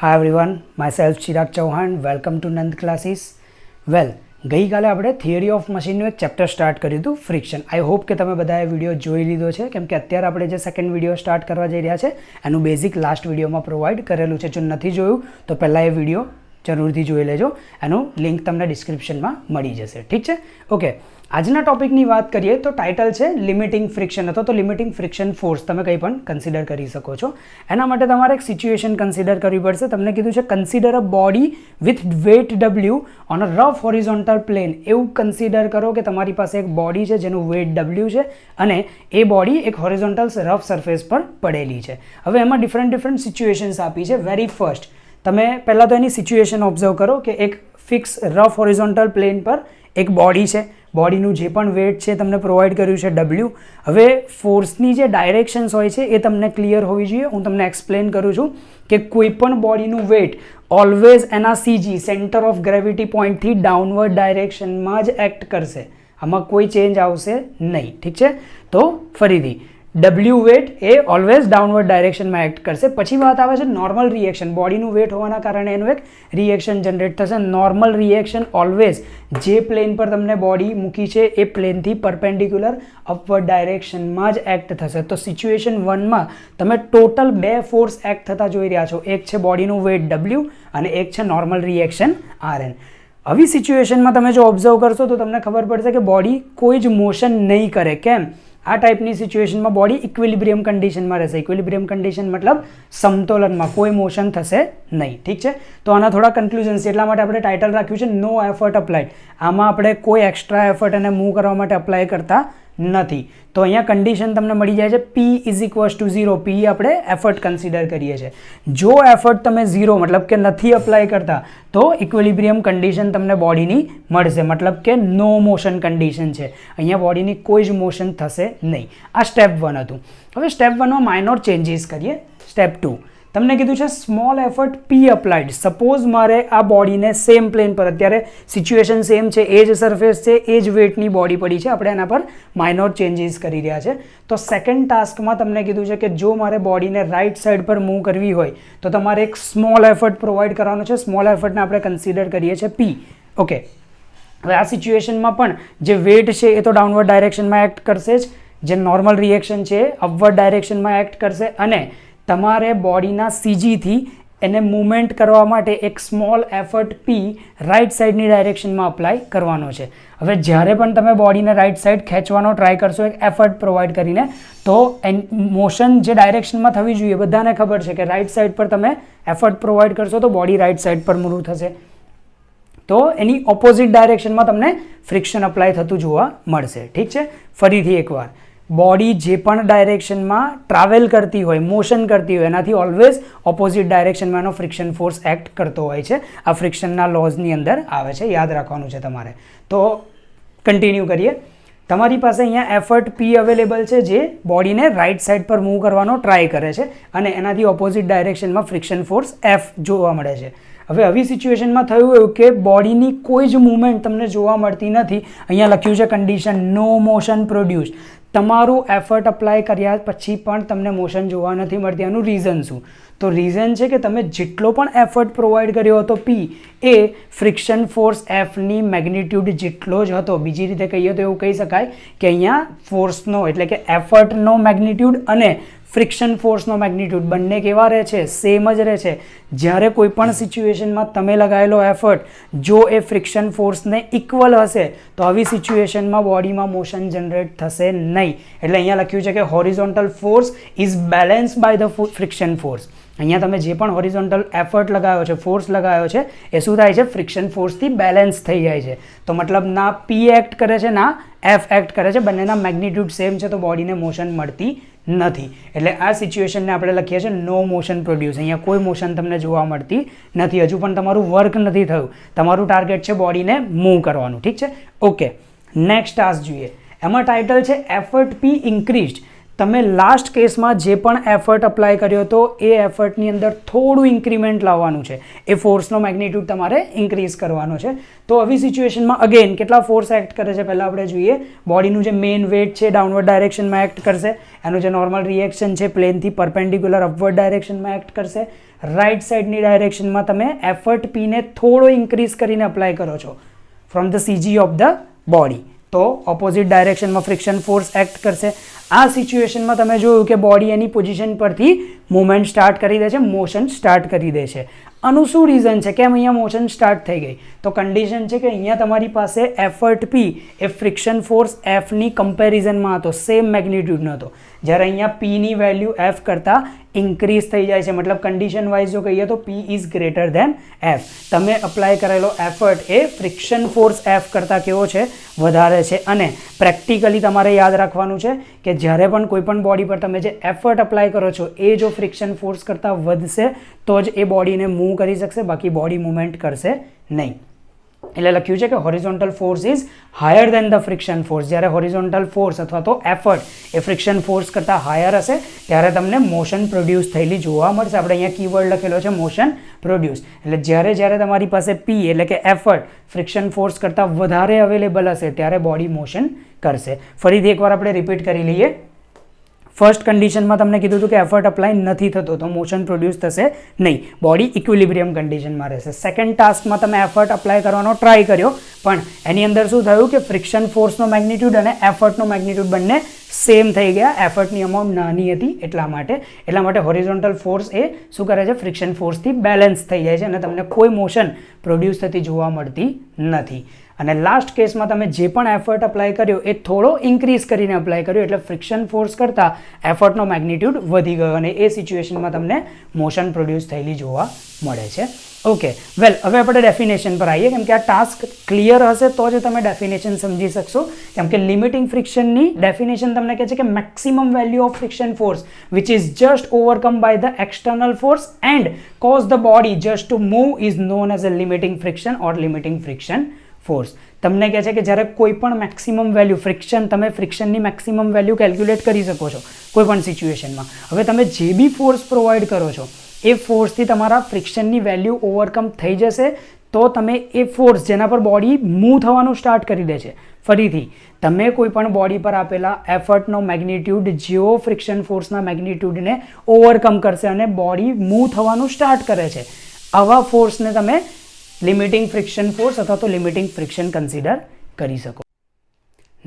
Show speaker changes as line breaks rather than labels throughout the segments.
Hi everyone, myself Chirag Chauhan. Welcome to Nand Classes. Well, ગઈકાલે આપણે theory of મશીનનું એક chapter start કર્યું હતું ફ્રિક્શન. આઈ હોપ કે તમે બધાએ વિડીયો જોઈ લીધો છે, કેમ કે અત્યારે આપણે જે સેકન્ડ વિડીયો સ્ટાર્ટ કરવા જઈ રહ્યા છે એનું બેઝિક લાસ્ટ વિડીયોમાં પ્રોવાઈડ કરેલું છે. જો નથી જોયું તો પહેલાં એ વિડીયો જરૂરથી જોઈ લેજો. એનું લિંક તમને ડિસ્ક્રિપ્શનમાં મળી જશે. ઠીક છે? ઓકે, આજના ટોપિકની વાત કરીએ તો ટાઇટલ છે લિમિટિંગ ફ્રિક્શન અથવા તો લિમિટિંગ ફ્રિક્શન ફોર્સ. તમે કંઈ પણ કન્સિડર કરી શકો છો. એના માટે તમારે એક સિચ્યુએશન કન્સિડર કરવી પડશે. તમને કીધું છે consider a body with weight W on a rough horizontal plane. એવું કન્સિડર કરો કે તમારી પાસે એક બોડી છે જેનું વેટ W છે અને એ બોડી એક હોરિઝોન્ટલ રફ સરફેસ પર પડેલી છે. હવે એમાં ડિફરન્ટ સિચ્યુએશન્સ આપી છે. વેરી ફર્સ્ટ તમે પહેલાં તો એની સિચ્યુએશન ઓબ્ઝર્વ કરો કે એક ફિક્સ રફ હોરિઝોન્ટલ પ્લેન પર એક બોડી છે. બોડીનું જે પણ વેટ છે તમને પ્રોવાઈડ કર્યું છે W. હવે ફોર્સની જે ડાયરેક્શન્સ હોય છે એ તમને ક્લિયર હોવી જોઈએ. હું તમને એક્સપ્લેન કરું છું કે કોઈ પણ બોડીનું વેટ ઓલવેઝ એના CG સેન્ટર ઓફ ગ્રેવિટી પોઈન્ટથી ડાઉનવર્ડ ડાયરેક્શનમાં જ એક્ટ કરશે. આમાં કોઈ ચેન્જ આવશે નહીં. ઠીક છે? તો ફરીથી W વેટ એ ઓલવેઝ ડાઉનવર્ડ ડાયરેક્શનમાં એક્ટ કરશે. પછી વાત આવે છે નોર્મલ રિએક્શન. બોડીનું વેટ હોવાના કારણે એનું એક રિએક્શન જનરેટ થશે. નોર્મલ રિએક્શન ઓલવેઝ જે પ્લેન પર તમને બોડી મૂકી છે એ પ્લેનથી પરપેન્ડિક્યુલર અપવર્ડ ડાયરેક્શનમાં જ એક્ટ થશે. તો સિચ્યુએશન 1માં તમે ટોટલ બે ફોર્સ એક્ટ થતા જોઈ રહ્યા છો. એક છે બોડીનું વેટ W અને એક છે નોર્મલ રિએક્શન RN. આવી સિચ્યુએશનમાં તમે જો ઓબ્ઝર્વ કરશો તો તમને ખબર પડશે કે બોડી કોઈ જ મોશન નહીં કરે. કેમ? આ ટાઈપની સિચ્યુએશનમાં બોડી ઇક્વિલિબ્રિયમ કન્ડિશનમાં રહેશે. ઇક્વિલિબ્રિયમ કન્ડિશન મતલબ સમતોલનમાં, કોઈ મોશન થશે નહીં. ઠીક છે? તો આના થોડા કન્ક્લુઝન્સ, એટલા માટે આપણે ટાઇટલ રાખ્યું છે નો એફર્ટ અપ્લાઇડ. આમાં આપણે કોઈ એક્સ્ટ્રા એફર્ટ એને મૂવ કરવા માટે અપ્લાય કરતા નથી. તો અહીંયા કન્ડિશન તમને મળી જાય છે P = 0. P આપણે એફર્ટ કન્સિડર કરીએ છીએ. જો એફર્ટ તમે 0 મતલબ કે નથી અપ્લાય કરતા તો ઇક્વિલિબ્રિયમ કન્ડિશન તમને બોડીની મળશે, મતલબ કે નો મોશન કન્ડિશન છે. અહીંયા બોડીની કોઈ જ મોશન થશે નહીં. આ સ્ટેપ 1 હતું. હવે સ્ટેપ 1માં માઇનોર ચેન્જીસ કરીએ. સ્ટેપ 2 તમને કીધું છે small effort P applied. Suppose મારે આ બોડીને સેમ પ્લેન પર, અત્યારે સિચ્યુએશન સેમ છે, એ જ સરફેસ છે, એ જ વેટની બોડી પડી છે, આપણે એના પર માઇનોર ચેન્જીસ કરી રહ્યા છે. તો સેકન્ડ ટાસ્કમાં તમને કીધું છે કે જો મારે બોડીને રાઇટ સાઈડ પર મૂવ કરવી હોય તો તમારે એક સ્મોલ એફર્ટ પ્રોવાઈડ કરવાનો છે. સ્મોલ એફર્ટને આપણે કન્સિડર કરીએ છીએ P. ઓકે, હવે આ સિચ્યુએશનમાં પણ જે વેટ છે એ તો ડાઉનવર્ડ ડાયરેક્શનમાં એક્ટ કરશે જ, જે નોર્મલ રિએક્શન છે એ અપવર્ડ ડાયરેક્શનમાં એક્ટ કરશે અને તમારે બોડીના CGથી એને મૂવમેન્ટ કરવા માટે એક સ્મોલ એફર્ટ P રાઇટ સાઈડની ડાયરેક્શનમાં અપ્લાય કરવાનો છે. હવે જ્યારે પણ તમે બોડીને રાઇટ સાઈડ ખેંચવાનો ટ્રાય કરશો એક એફર્ટ પ્રોવાઈડ કરીને, તો મોશન જે ડાયરેક્શનમાં થવી જોઈએ, બધાને ખબર છે કે રાઇટ સાઈડ પર તમે એફર્ટ પ્રોવાઈડ કરશો તો બોડી રાઇટ સાઈડ પર મૂવ થશે. તો એની ઓપોઝિટ ડાયરેક્શનમાં તમને ફ્રિક્શન અપ્લાય થતું જોવા મળશે. ઠીક છે? ફરીથી એકવાર, બોડી જે પણ ડાયરેક્શનમાં ટ્રાવેલ કરતી હોય, મોશન કરતી હોય, એનાથી ઓલવેઝ ઓપોઝિટ ડાયરેક્શનમાં એનો ફ્રિક્શન ફોર્સ એક્ટ કરતો હોય છે. આ ફ્રિક્શનના લોઝની અંદર આવે છે, યાદ રાખવાનું છે તમારે. તો કન્ટિન્યુ કરીએ. તમારી પાસે અહીંયા એફર્ટ P અવેલેબલ છે જે બોડીને રાઇટ સાઈડ પર મૂવ કરવાનો ટ્રાય કરે છે અને એનાથી ઓપોઝિટ ડાયરેક્શનમાં ફ્રિક્શન ફોર્સ F જોવા મળે છે. હવે આવી સિચ્યુએશનમાં થયું એવું કે બોડીની કોઈ જ મૂવમેન્ટ તમને જોવા મળતી નથી. અહીંયા લખ્યું છે કન્ડિશન નો મોશન પ્રોડ્યુસ. તમારું એફર્ટ અપ્લાય કર્યા પછી પણ તમને મોશન જોવા નથી મળતી. આનું રીઝન શું? તો રીઝન છે કે તમે જેટલો પણ એફર્ટ પ્રોવાઈડ કર્યો હતો P એ ફ્રિક્શન ફોર્સ Fની મેગ્નિટ્યુડ જેટલો જ હતો. બીજી રીતે કહીએ તો એવું કહી શકાય કે અહીંયા ફોર્સનો એટલે કે એફર્ટનો મેગ્નિટ્યુડ અને ફ્રિક્શન ફોર્સનો મેગ્નિટ્યુડ બંને કેવા રહે છે? સેમ જ રહે છે. જ્યારે કોઈ પણ સિચ્યુએશનમાં તમે લગાવેલો એફર્ટ જો એ ફ્રિક્શન ફોર્સને ઇક્વલ હશે તો આવી સિચ્યુએશનમાં બોડીમાં મોશન જનરેટ થશે નહીં. એટલે અહીંયા લખ્યું છે કે horizontal force is balance by the friction force. અહીંયા તમે જે પણ હોરિઝોન્ટલ એફર્ટ લગાવ્યો છે, ફોર્સ લગાવ્યો છે, એ શું થાય છે? ફ્રિક્શન ફોર્સથી બેલેન્સ થઈ જાય છે. તો મતલબ ના P એક્ટ કરે છે ના F એક્ટ કરે છે, બંનેના મેગ્નિટ્યુડ સેમ છે, તો બોડીને મોશન મળતી નથી. એટલે આ સિચ્યુએશનને આપણે લખીએ છીએ નો મોશન પ્રોડ્યુસ. અહીંયા કોઈ મોશન તમને જોવા મળતી નથી. હજુ પણ તમારું વર્ક નથી થયું. તમારું ટાર્ગેટ છે બોડીને મૂવ કરવાનું. ઠીક છે? ઓકે, નેક્સ્ટ ટાસ્ક જોઈએ. એમાં ટાઇટલ છે એફર્ટ P ઇન્ક્રીઝડ. તમે લાસ્ટ કેસમાં જે પણ એફર્ટ અપ્લાય કર્યો હતો એ એફર્ટની અંદર થોડું ઇન્ક્રીમેન્ટ લાવવાનું છે, એ ફોર્સનો મેગ્નિટ્યુડ તમારે ઇન્ક્રીઝ કરવાનો છે. તો આવી સિચ્યુએશનમાં અગેન કેટલા ફોર્સ એક્ટ કરે છે પહેલાં આપણે જોઈએ. બોડીનું જે મેઇન વેટ છે ડાઉનવર્ડ ડાયરેક્શનમાં એક્ટ કરશે, એનું જે નોર્મલ રિએક્શન છે પ્લેનથી પરપેન્ડિક્યુલર અપવર્ડ ડાયરેક્શનમાં એક્ટ કરશે. રાઇટ સાઇડની ડાયરેક્શનમાં તમે એફર્ટ પીને થોડો ઇન્ક્રીઝ કરીને અપ્લાય કરો છો from the CG of the body, તો ઓપોઝિટ ડાયરેક્શનમાં ફ્રિક્શન ફોર્સ એક્ટ કરશે. આ સિચ્યુએશનમાં તમે જોયું કે બોડી એની પોઝિશન પરથી મૂવમેન્ટ સ્ટાર્ટ કરી દે છે, મોશન સ્ટાર્ટ કરી દે છે. આનું શું રીઝન છે, કેમ અહીંયા મોશન સ્ટાર્ટ થઈ ગઈ? તો કન્ડિશન છે કે અહીંયા તમારી પાસે એફર્ટ પી એ ફ્રિક્શન ફોર્સ એફની કમ્પેરિઝનમાં હતો, સેમ મેગ્નિટ્યુડનો હતો. જ્યારે અહીંયા પીની વેલ્યુ એફ કરતાં ઇન્ક્રીઝ થઈ જાય છે, મતલબ કન્ડિશન વાઇઝ જો કહીએ તો P is greater than F. તમે અપ્લાય કરેલો એફર્ટ એ ફ્રિક્શન ફોર્સ એફ કરતાં કેવો છે? વધારે છે. અને પ્રેક્ટિકલી તમારે યાદ રાખવાનું છે કે જ્યારે પણ કોઈ પણ બોડી પર તમે જે એફર્ટ અપ્લાય કરો છો એ જો ફ્રિક્શન ફોર્સ કરતાં વધશે તો જ એ બોડીને મૂવ કરી શકશે, બાકી બોડી મૂવમેન્ટ કરશે નહીં. એટલે લખ્યું છે કે horizontal force is higher than the friction force. જ્યારે હોરિઝોન્ટલ ફોર્સ અથવા તો એફર્ટ એ ફ્રિક્શન ફોર્સ કરતાં હાયર હશે ત્યારે તમને મોશન પ્રોડ્યુસ થયેલી જોવા મળશે. આપણે અહીંયા કીવર્ડ લખેલો છે મોશન પ્રોડ્યુસ. એટલે જ્યારે તમારી પાસે પી એટલે કે એફર્ટ ફ્રિક્શન ફોર્સ કરતાં વધારે અવેલેબલ હશે ત્યારે બોડી મોશન કરશે. ફરીથી એકવાર આપણે રિપીટ કરી લઈએ. ફર્સ્ટ કન્ડિશનમાં તમને કીધું હતું કે એફર્ટ અપ્લાય નથી થતો તો મોશન પ્રોડ્યુસ થશે નહીં, બોડી ઇક્વિલિબ્રિયમ કન્ડિશનમાં રહેશે. સેકન્ડ ટાસ્કમાં તમે એફર્ટ અપ્લાય કરવાનો ટ્રાય કર્યો પણ એની અંદર શું થયું કે ફ્રિક્શન ફોર્સનો મેગ્નિટ્યુડ અને એફર્ટનો મેગ્નિટ્યુડ બંને સેમ થઈ ગયા. એફર્ટની અમાઉન્ટ નાની હતી એટલા માટે હોરિઝોન્ટલ ફોર્સ એ શું કરે છે? ફ્રિક્શન ફોર્સથી બેલેન્સ થઈ જાય છે અને તમને કોઈ મોશન પ્રોડ્યુસ થતી જોવા મળતી નથી. અને લાસ્ટ કેસમાં તમે જે પણ એફર્ટ અપ્લાય કર્યો એ થોડો ઇન્ક્રીઝ કરીને અપ્લાય કર્યો એટલે ફ્રિક્શન ફોર્સ કરતાં એફર્ટનો મેગ્નિટ્યુડ વધી ગયો અને એ સિચ્યુએશનમાં તમને મોશન પ્રોડ્યુસ થયેલી જોવા મળે છે. ઓકે, વેલ હવે આપણે ડેફિનેશન પર આવીએ, કેમ કે આ ટાસ્ક ક્લિયર હશે તો જ તમે ડેફિનેશન સમજી શકશો. કેમ કે લિમિટિંગ ફ્રિક્શનની ડેફિનેશન તમને કહે છે કે maximum value of friction force which is just overcome by the external force and cause the body just to move is known as a limiting friction or limiting friction force. તમને કહે છે કે જ્યારે કોઈ પણ મેક્સિમમ વેલ્યુ તમે ફ્રિક્શનની maximum value calculate કરી શકો છો કોઈ પણ સિચ્યુએશનમાં. હવે તમે જે બી ફોર્સ પ્રોવાઈડ કરો છો એ ફોર્સથી તમારા ફ્રિક્શનની વેલ્યુ ઓવરકમ થઈ જશે તો તમે એ ફોર્સ જેના પર બોડી મૂવ થવાનું સ્ટાર્ટ કરી દે છે. ફરીથી તમે કોઈ પણ બોડી પર આપેલા એફર્ટનો મેગ્નિટ્યુડ જેવો ફ્રિક્શન ફોર્સના મેગ્નિટ્યુડને ઓવરકમ કરશે અને બોડી મૂવ થવાનું સ્ટાર્ટ કરે છે, આવા ફોર્સને તમે લિમિટિંગ ફ્રિક્શન ફોર્સ અથવા તો લિમિટિંગ ફ્રિક્શન કન્સિડર કરી શકો.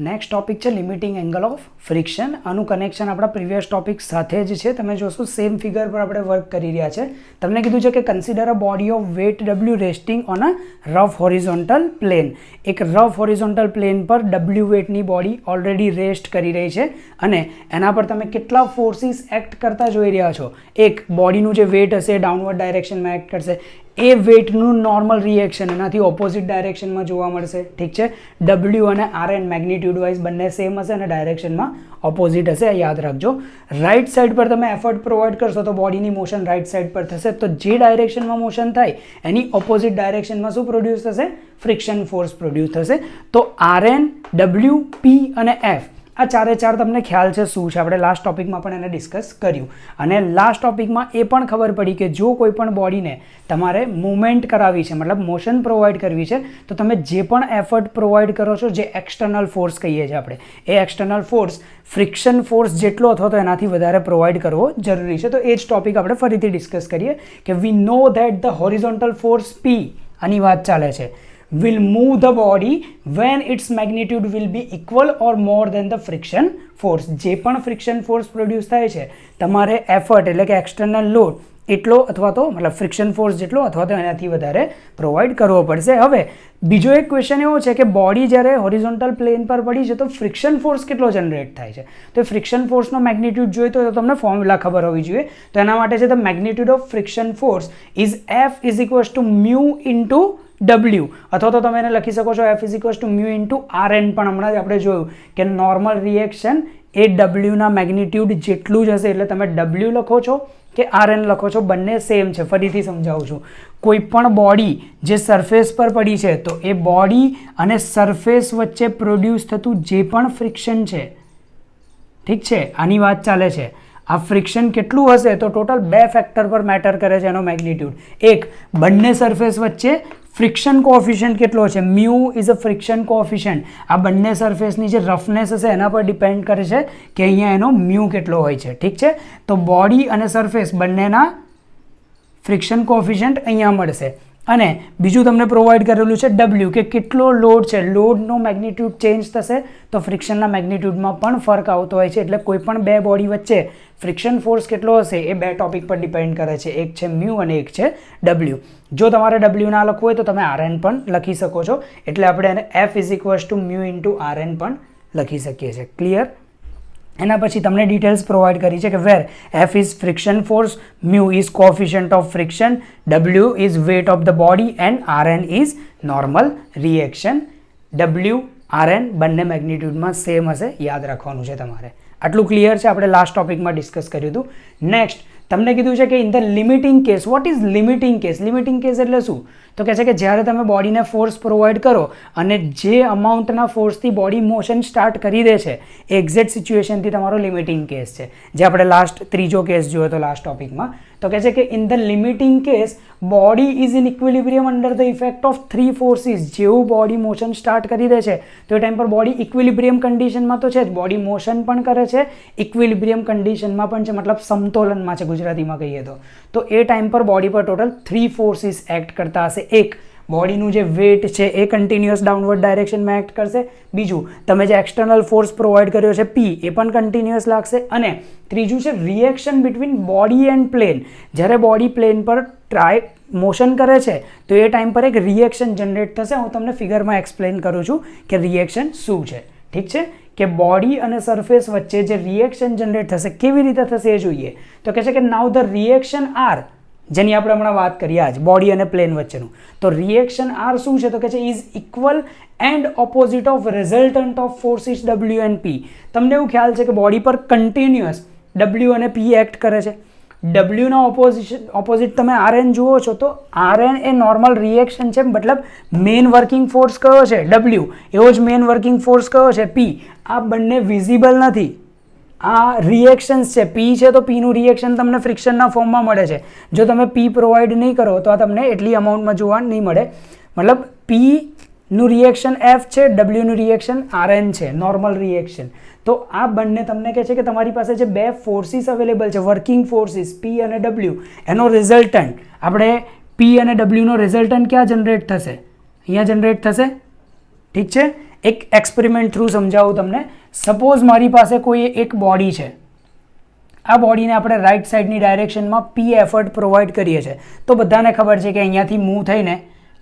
નેક્સ્ટ ટોપિક છે લિમિટિંગ એંગલ ઓફ ફ્રિક્શન. આનું કનેક્શન આપણા પ્રીવિયસ ટોપિક સાથે જ છે. તમે જોશો સેમ ફિગર પર આપણે વર્ક કરી રહ્યા છે. તમને કીધું છે કે consider a body of weight W resting on a rough horizontal plane. એક રફ હોરિઝોન્ટલ પ્લેન પર ડબલ્યુ વેટની બોડી ઓલરેડી રેસ્ટ કરી રહી છે અને એના પર તમે કેટલા ફોર્સિસ એક્ટ કરતા જોઈ રહ્યા છો. એક, બોડીનું જે વેટ હશે ડાઉનવર્ડ ડાયરેક્શનમાં એક્ટ કરશે, એ વેટનું નોર્મલ રિએક્શન એનાથી ઓપોઝિટ ડાયરેક્શનમાં જોવા મળશે. ઠીક છે, ડબલ્યુ અને આર એન મેગ્નિટ્યુડ વાઇઝ બંને સેમ હશે અને ડાયરેક્શનમાં ઓપોઝિટ હશે, યાદ રાખજો. રાઇટ સાઇડ પર તમે એફર્ટ પ્રોવાઈડ કરશો તો બોડીની મોશન રાઇટ સાઇડ પર થશે, તો જે ડાયરેક્શનમાં મોશન થાય એની ઓપોઝિટ ડાયરેક્શનમાં શું પ્રોડ્યુસ થશે? ફ્રિક્શન ફોર્સ પ્રોડ્યુસ થશે. તો આર એન, ડબલ્યુ, પી અને એફ આ ચારે ચાર તમને ખ્યાલ છે શું છે, આપણે લાસ્ટ ટોપિકમાં પણ એને ડિસ્કસ કર્યું. અને લાસ્ટ ટોપિકમાં એ પણ ખબર પડી કે જો કોઈ પણ બોડીને તમારે મૂવમેન્ટ કરાવી છે, મતલબ મોશન પ્રોવાઈડ કરવી છે, તો તમે જે પણ એફર્ટ પ્રોવાઈડ કરો છો, જે એક્સટર્નલ ફોર્સ કહીએ છીએ આપણે, એ એક્સટર્નલ ફોર્સ ફ્રિક્શન ફોર્સ જેટલો અથવા તો એનાથી વધારે પ્રોવાઈડ કરવો જરૂરી છે. તો એ જ ટોપિક આપણે ફરીથી ડિસ્કસ કરીએ કે વી know that the horizontal force પી, આની વાત ચાલે છે, will move the body when its magnitude will be equal or more than the friction force. જે પણ ફ્રિક્શન ફોર્સ પ્રોડ્યુસ થાય છે તમારે એફર્ટ એટલે કે એક્સટર્નલ લોડ એટલો અથવા તો મતલબ ફ્રિક્શન ફોર્સ જેટલો અથવા તો એનાથી વધારે પ્રોવાઈડ કરવો પડશે. હવે બીજો એક ક્વેશ્ચન એવો છે કે બોડી જ્યારે હોરિઝોન્ટલ પ્લેન પર પડી છે તો ફ્રિક્શન ફોર્સ કેટલો જનરેટ થાય છે? તો ફ્રિક્શન ફોર્સનો મેગ્નિટ્યુડ જોઈએ તો તમને ફોર્મ્યુલા ખબર હોવી જોઈએ. તો એના માટે છે the magnitude of friction force is F is equals to mu into W, અથવા તો તમે એને લખી શકો છો F is equals to mu into R N. પણ હમણાં જ આપણે જોયું કે નોર્મલ રિએક્શન એ ડબલ્યુના મેગ્નિટ્યુડ જેટલું જ હશે, એટલે તમે ડબલ્યુ લખો છો કે આર એન લખો છો બંને સેમ છે. ફરીથી સમજાવું છું, કોઈ પણ બોડી જે સરફેસ પર પડી છે તો એ બોડી અને સરફેસ વચ્ચે પ્રોડ્યુસ થતું જે પણ ફ્રિક્શન છે ઠીક છે, આની વાત ચાલે છે. આ ફ્રિક્શન કેટલું હશે તો ટોટલ 2 ફેક્ટર પર મેટર કરે છે એનો મેગ્નિટ્યુડ. એક, બંને સરફેસ વચ્ચે ફ્રિક્શન કોએફિશિયન્ટ કેટલો છે, mu is a friction coefficient. આ બંને સરફેસની જે રફનેસ હશે એના પર ડિપેન્ડ કરે છે કે અહીંયા એનો મ્યુ કેટલો હોય છે. ઠીક છે, તો બોડી અને સરફેસ બંનેના ફ્રિક્શન કોએફિશિયન્ટ અહીંયા મળશે. અને બીજું તમને પ્રોવાઈડ કરેલું છે ડબલ્યુ, કે કેટલો લોડ છે, લોડનો મેગ્નિટ્યુડ ચેન્જ થશે તો ફ્રિક્શનના મેગ્નિટ્યુડમાં પણ ફરક આવતો હોય છે. એટલે કોઈ પણ બે બોડી વચ્ચે ફ્રિક્શન ફોર્સ કેટલો હશે એ બે ટોપિક પર ડિપેન્ડ કરે છે. એક છે મ્યુ અને એક છે ડબલ્યુ. જો તમારે ડબલ્યુ ના લખવું હોય તો તમે આરએન પણ લખી શકો છો. એટલે આપણે એને F is equals to mu into RN પણ લખી શકીએ છીએ. ક્લિયર? એના પછી તમને ડિટેલ્સ પ્રોવાઈડ કરી છે કે where F is friction force, mu is coefficient of friction, W is weight of the body and RN is normal reaction. W RN બંને મેગ્નિટ્યુડમાં સેમ હશે, યાદ રાખવાનું છે તમારે. આટલું ક્લિયર છે, આપણે લાસ્ટ ટોપિકમાં ડિસ્કસ કર્યું હતું. નેક્સ્ટ તમને કીધું છે કે in the limiting case. What is limiting case? Limiting case એટલે શું? તો કહે છે કે જ્યારે તમે બોડીને ફોર્સ પ્રોવાઈડ કરો અને જે અમાઉન્ટના ફોર્સથી બોડી મોશન સ્ટાર્ટ કરી દે છે એ એક્ઝેક્ટ સિચ્યુએશનથી તમારો લિમિટિંગ કેસ છે, જે આપણે લાસ્ટ ત્રીજો કેસ જોયો હતો લાસ્ટ ટોપિકમાં. તો કહે છે કે in the limiting case body is in equilibrium under the effect of 3 forces. જેવું બોડી મોશન સ્ટાર્ટ કરી દે છે તો એ ટાઈમ પર બોડી ઇક્વિલિબ્રિયમ કન્ડિશનમાં તો છે જ, બોડી મોશન પણ કરે છે, ઇક્વિલિબ્રિયમ કન્ડિશનમાં પણ છે, મતલબ સમતોલનમાં છે ગુજરાતીમાં કહીએ તો. તો એ ટાઈમ પર બોડી પર ટોટલ 3 ફોર્સીસ એક્ટ કરતા હશે. એક, બોડીનું જે વેટ છે એ કન્ટિન્યુઅસ ડાઉનવર્ડ ડાયરેક્શનમાં એક્ટ કરશે. બીજું, તમે જે એક્સટર્નલ ફોર્સ પ્રોવાઈડ કર્યો છે પી, એ પણ કન્ટિન્યુઅસ લાગશે. અને ત્રીજું છે reaction between body and plane. જ્યારે બોડી પ્લેન પર મોશન કરે છે તો એ ટાઈમ પર એક રિએક્શન જનરેટ થશે. હું તમને ફિગરમાં એક્સપ્લેન કરું છું કે રિએક્શન શું છે. ઠીક છે, કે બોડી અને સરફેસ વચ્ચે જે રિએક્શન જનરેટ થશે કેવી રીતે થશે એ જોઈએ. તો કહે છે કે નાઉ ધ રિએક્શન આર, જેની આપણે હમણાં વાત કરીએ આજ બોડી અને પ્લેન વચ્ચેનું, તો રિએક્શન આર શું છે? તો કે છે is equal and opposite of resultant of forces W and પી. તમને એવું ખ્યાલ છે કે બોડી પર કન્ટિન્યુઅસ ડબલ્યુ અને પી એક્ટ કરે છે. ડબલ્યુના ઓપોઝિટ તમે આરએન જુઓ છો તો આરએન એ નોર્મલ રિએક્શન છે, મતલબ મેઇન વર્કિંગ ફોર્સ કયો છે? ડબલ્યુ. એવો જ મેઇન વર્કિંગ ફોર્સ કયો છે? પી. આ બંને વિઝિબલ નથી, આ રિએક્શન્સ છે. પી છે તો પીનું રિએક્શન તમને ફ્રિક્શનના ફોર્મમાં મળે છે. જો તમે પી પ્રોવાઈડ નહીં કરો તો આ તમને એટલી અમાઉન્ટમાં જોવા નહીં મળે. મતલબ પીનું રિએક્શન એફ છે, ડબલ્યુનું રિએક્શન આરએન છે, નોર્મલ રિએક્શન. તો આ બંને તમને કહે છે કે તમારી પાસે જે બે ફોર્સિસ અવેલેબલ છે, વર્કિંગ ફોર્સિસ પી અને ડબલ્યુ, એનો રિઝલ્ટન્ટ આપણે પી અને ડબલ્યુનો રિઝલ્ટન્ટ ક્યાં જનરેટ થશે? અહીંયા જનરેટ થશે. ઠીક છે, એક એક્સપેરિમેન્ટ થ્રુ સમજાવું તમને. સપોઝ મારી પાસે કોઈ એક બોડી છે, આ બોડીને આપણે રાઈટ સાઈડની ડાયરેક્શનમાં પી એફર્ટ પ્રોવાઈડ કરીએ છીએ તો બધાને ખબર છે કે અહીંયાથી મૂવ થઈને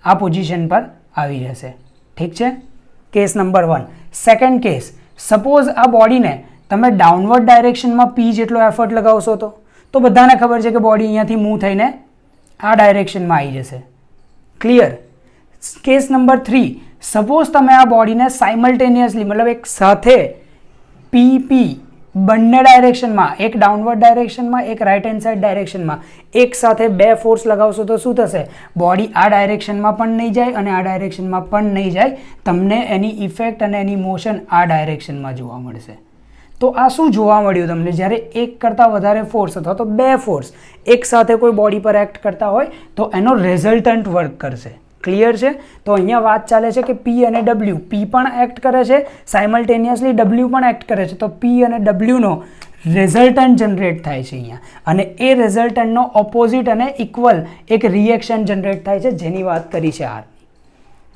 આ પોઝિશન પર આવી જશે. ઠીક છે, case number 1. Second case, suppose આ બોડીને તમે ડાઉનવર્ડ ડાયરેક્શનમાં પી જેટલો એફર્ટ લગાવશો તો બધાને ખબર છે કે બોડી અહીંયાથી મૂવ થઈને આ ડાયરેક્શનમાં આવી જશે. ક્લિયર? કેસ નંબર 3, સપોઝ તમે આ બોડીને સાયમલ્ટેનિયસલી, મતલબ એક સાથે પી બંને ડાયરેક્શનમાં, એક ડાઉનવર્ડ ડાયરેક્શનમાં, એક રાઇટ હેન્ડ સાઇડ ડાયરેક્શનમાં, એક સાથે બે ફોર્સ લગાવશો તો શું થશે? બોડી આ ડાયરેક્શનમાં પણ નહીં જાય અને આ ડાયરેક્શનમાં પણ નહીં જાય. તમને એની ઇફેક્ટ અને એની મોશન આ ડાયરેક્શનમાં જોવા મળશે. તો આ શું જોવા મળ્યું તમને? જ્યારે એક કરતાં વધારે ફોર્સ અથવા તો બે ફોર્સ એક સાથે કોઈ બોડી પર એક્ટ કરતા હોય તો એનો રિઝલ્ટન્ટ વર્ક કરશે. ક્લિયર છે? તો અહીંયા વાત ચાલે છે કે પી અને ડબલ્યુ, પી પણ એક્ટ કરે છે સાયમલ્ટેનિયસલી, ડબલ્યુ પણ એક્ટ કરે છે. તો પી અને ડબલ્યુનો રિઝલ્ટન્ટ જનરેટ થાય છે અહીંયા, અને એ રિઝલ્ટન્ટનો ઓપોઝિટ અને ઇક્વલ એક રિએક્શન જનરેટ થાય છે, જેની વાત કરી છે આર,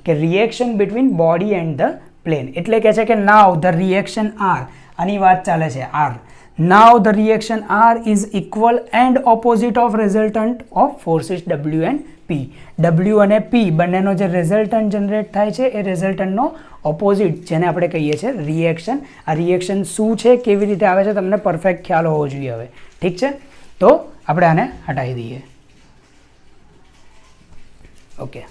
કે reaction between body and the plane. એટલે કહે છે કે નાવ ધ રિએક્શન આર, આની વાત ચાલે છે R. Now the reaction R is equal and opposite of resultant of forces W and P. W અને પી બંનેનો જે રિઝલ્ટન્ટ જનરેટ થાય છે એ રિઝલ્ટન્ટનો ઓપોઝિટ, જેને આપણે કહીએ છીએ રિએક્શન. આ રિએક્શન શું છે, કેવી રીતે આવે છે, તમને પરફેક્ટ ખ્યાલ હોવો જોઈએ હવે. ઠીક છે, તો આપણે આને હટાવી દઈએ. ઓકે,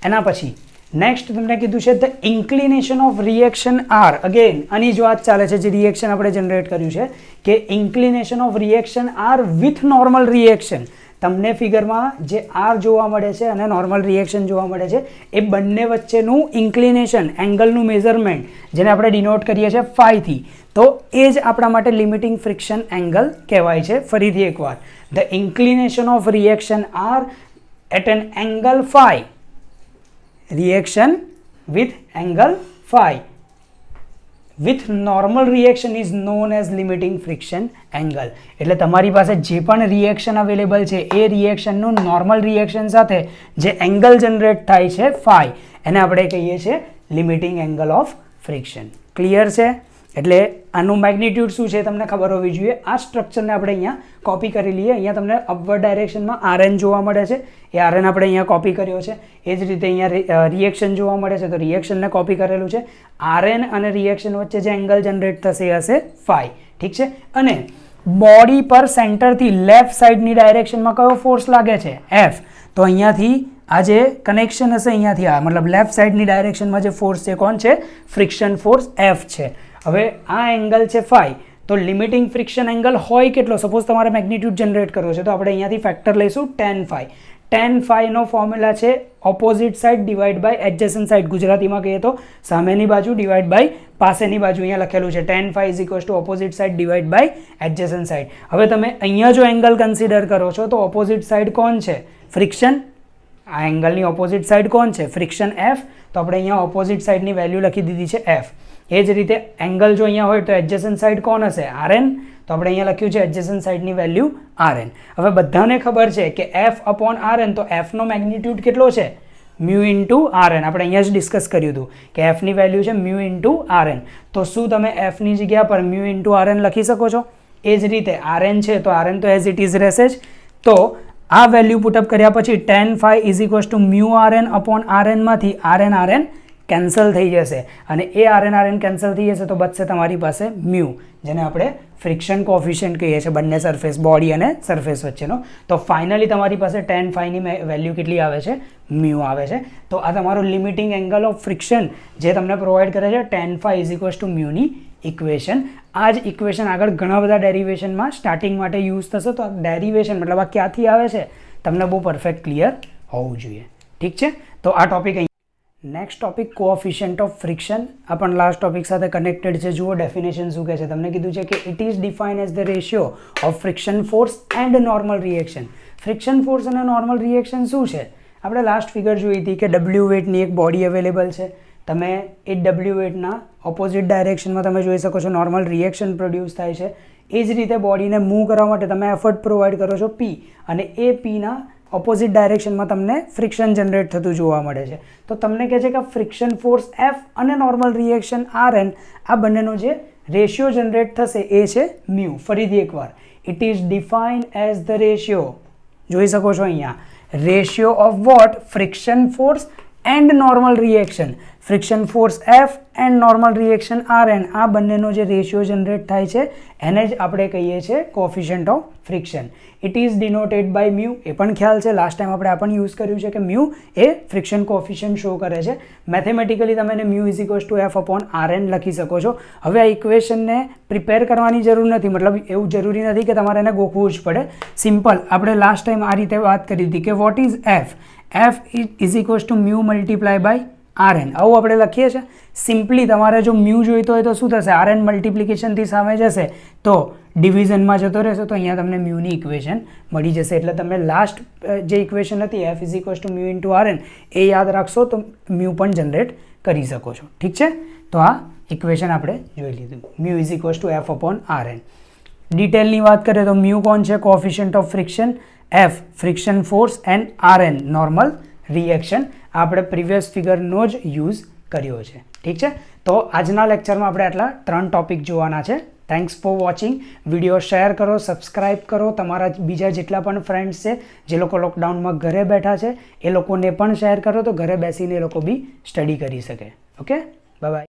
એના પછી નેક્સ્ટ તમને કીધું છે the inclination of reaction R. Again આની જ વાત ચાલે છે, જે રિએક્શન આપણે જનરેટ કર્યું છે, કે inclination of reaction R with normal reaction. તમને ફિગરમાં જે આર જોવા મળે છે અને નોર્મલ રિએક્શન જોવા મળે છે એ બંને વચ્ચેનું ઇન્ક્લિનેશન એંગલનું મેઝરમેન્ટ જેને આપણે ડિનોટ કરીએ છીએ ફાઈથી, તો એ જ આપણા માટે લિમિટિંગ ફ્રિક્શન એંગલ કહેવાય છે. ફરીથી એકવાર, the inclination of reaction are at an angle phi, reaction with angle phi with normal reaction is known as limiting friction angle. એટલે તમારી પાસે જે પણ રિએક્શન અવેલેબલ છે એ રિએક્શનનું નોર્મલ રિએક્શન સાથે જે એંગલ જનરેટ થાય છે phi, એને આપણે કહીએ છીએ limiting angle of friction. Clear છે? એટલે આનું મેગ્નિટ્યુડ શું છે તમને ખબર હોવી જોઈએ. આ સ્ટ્રક્ચરને આપણે અહીંયા કોપી કરી લઈએ. અહીંયા તમને અપવર્ડ ડાયરેક્શનમાં આરએન જોવા મળે છે, એ આરએન આપણે અહીંયા કોપી કર્યો છે. એ જ રીતે અહીંયા રિએક્શન જોવા મળે છે, તો રિએક્શનને કોપી કરેલું છે. આરએન અને રિએક્શન વચ્ચે જે એંગલ જનરેટ થશે એ હશે phi. ઠીક છે? અને બોડી પર સેન્ટરથી લેફ્ટ સાઈડની ડાયરેક્શનમાં કયો ફોર્સ લાગે છે? F. તો અહીંયાથી આ જે કનેક્શન હશે અહીંયાથી આ મતલબ લેફ્ટ સાઈડની ડાયરેક્શનમાં જે ફોર્સ છે કોણ છે? ફ્રિક્શન ફોર્સ F છે. હવે આ એંગલ છે phi, તો લિમિટિંગ ફ્રિક્શન એંગલ હોય કેટલો? સપોઝ તમારે મેગ્નિટ્યુડ જનરેટ કરવો છે તો આપણે અહીંયાથી ફેક્ટર લઈશું tan phi. tan phi નો ફોર્મ્યુલા છે opposite side divide by adjacent side. ગુજરાતીમાં કહીએ તો સામેની બાજુ ડિવાઈડ બાય પાસેની બાજુ. અહીંયા લખેલું છે tan phi is equals to opposite side divide by adjacent side. હવે તમે અહીંયા જો એંગલ કન્સિડર કરો છો તો ઓપોઝિટ સાઈડ કોણ છે? ફ્રિક્શન. આ એંગલની ઓપોઝિટ સાઈડ કોણ છે? Friction F. તો આપણે અહીંયા ઓપોઝિટ સાઈડની વેલ્યુ લખી દીધી છે F. એ જ રીતે એંગલ જો અહીંયા હોય તો એડજસન્ટ સાઈડ કોણ હશે? Rn. તો આપણે અહીંયા લખ્યું છે એડજસન્ટ સાઈડની વેલ્યુ Rn. હવે બધાને ખબર છે કે F અપોન Rn, તો F નો મેગ્નિટ્યુડ કેટલો છે? Mu into Rn. આપણે અહીંયા જ ડિસ્કસ કર્યું હતું કે F ની વેલ્યુ છે મ્યુ ઇન્ટુ Rn. તો શું તમે F ની જગ્યા પર મ્યુ ઇન્ટુ Rn લખી શકો છો? એ જ રીતે Rn છે તો Rn તો એઝ ઇટ ઇઝ રહેશે જ. તો આ વેલ્યુ પુટઅપ કર્યા પછી tan phi is equals to mu Rn upon Rn માંથી Rn કેન્સલ થઈ જશે અને એ Rn કેન્સલ થઈ જશે તો બચશે તમારી પાસે મ્યુ, જેને આપણે ફ્રિક્શન કોફિશિયન્ટ કહીએ છીએ બંને સરફેસ, બોડી અને સરફેસ વચ્ચેનો. તો ફાઇનલી તમારી પાસે tan phi ની વેલ્યુ કેટલી આવે છે? મ્યુ આવે છે. તો આ તમારો લિમિટિંગ એંગલ ઓફ ફ્રિક્શન જે તમને પ્રોવાઈડ કરે છે tan phi is equals to મ્યુની ઇક્વેશન. આ જ ઇક્વેશન આગળ ઘણા બધા ડેરિવેશનમાં સ્ટાર્ટિંગ માટે યુઝ થશે. તો આ ડેરિવેશન મતલબ આ ક્યાંથી આવે છે તમને બહુ પરફેક્ટ ક્લિયર હોવું જોઈએ. ઠીક છે? તો આ topic next topic coefficient of friction. આ પણ લાસ્ટ ટોપિક સાથે કનેક્ટેડ છે. જુઓ ડેફિનેશન શું કહે છે. તમને કીધું છે કે it is define as the ratio of friction force and normal reaction. Friction force અને નોર્મલ રિએક્શન શું છે? આપણે લાસ્ટ ફિગર જોઈ હતી કે ડબલ્યુ વેટની એક બોડી અવેલેબલ છે. તમે એ ડબલ્યુ વેટના ઓપોઝિટ ડાયરેક્શનમાં તમે જોઈ શકો છો નોર્મલ રિએક્શન પ્રોડ્યુસ થાય છે. એ જ રીતે બોડીને મૂવ કરવા માટે તમે એફર્ટ પ્રોવાઈડ કરો છો P, અને એ Pના ઓપોઝિટ ડાયરેક્શનમાં તમને ફ્રિક્શન જનરેટ થતું જોવા મળે છે. તો તમને કહે છે કે ફ્રિક્શન ફોર્સ F અને નોર્મલ રિએક્શન Rn આ બંનેનો જે રેશિયો જનરેટ થશે એ છે મ્યુ. ફરીથી એકવાર, it is defined as the ratio. જોઈ શકો છો અહીંયા ratio of what? Friction force and normal reaction. Friction force F and normal reaction Rn આ બંનેનો જે રેશિયો જનરેટ થાય છે એને જ આપણે કહીએ છીએ coefficient of friction. It is denoted by mu. એ પણ ખ્યાલ છે, લાસ્ટ ટાઈમ આપણે આ પણ યુઝ કર્યું છે કે મ્યુ એ ફ્રિક્શન કોફિશિયન્ટ શો કરે છે. મેથેમેટિકલી તમે એને mu is equals two F upon Rn લખી શકો છો. હવે આ ઇક્વેશનને પ્રિપેર કરવાની જરૂર નથી, મતલબ એવું જરૂરી નથી કે તમારે એને ગોખવું જ પડે. સિમ્પલ આપણે લાસ્ટ ટાઈમ આ રીતે વાત કરી હતી કે what is F? F is equals to mu multiply by Rn. આવું આપણે લખીએ છીએ. સિમ્પલી તમારે જો મ્યુ જોઈતો હોય તો શું થશે? Rn મલ્ટિપ્લિકેશનથી સામે જશે તો ડિવિઝનમાં જતો રહેશે, તો અહીંયા તમને મ્યુની ઇક્વેશન મળી જશે. એટલે તમે લાસ્ટ જે ઇક્વેશન હતી F is equals to mu into Rn એ યાદ રાખશો તો મ્યુ પણ જનરેટ કરી શકો છો. ઠીક છે? તો આ ઇક્વેશન આપણે જોઈ લીધું. Mu is equals two F upon Rn. ડિટેલની વાત કરીએ તો મ્યુ કોણ છે? Coefficient of friction. F friction force and Rn normal reaction. આપણે પ્રીવિયસ ફિગરનો જ યુઝ કર્યો છે. ઠીક છે? તો આજના લેક્ચરમાં આપણે આટલા 3 ટોપિક જોવાના છે. Thanks for watching. Video share કરો, સબસ્ક્રાઇબ કરો. તમારા બીજા જેટલા પણ ફ્રેન્ડ્સ છે જે લોકો લોકડાઉનમાં ઘરે બેઠા છે એ લોકોને પણ શેર કરો તો ઘરે બેસીને એ લોકો બી સ્ટડી કરી શકે. Okay, bye bye.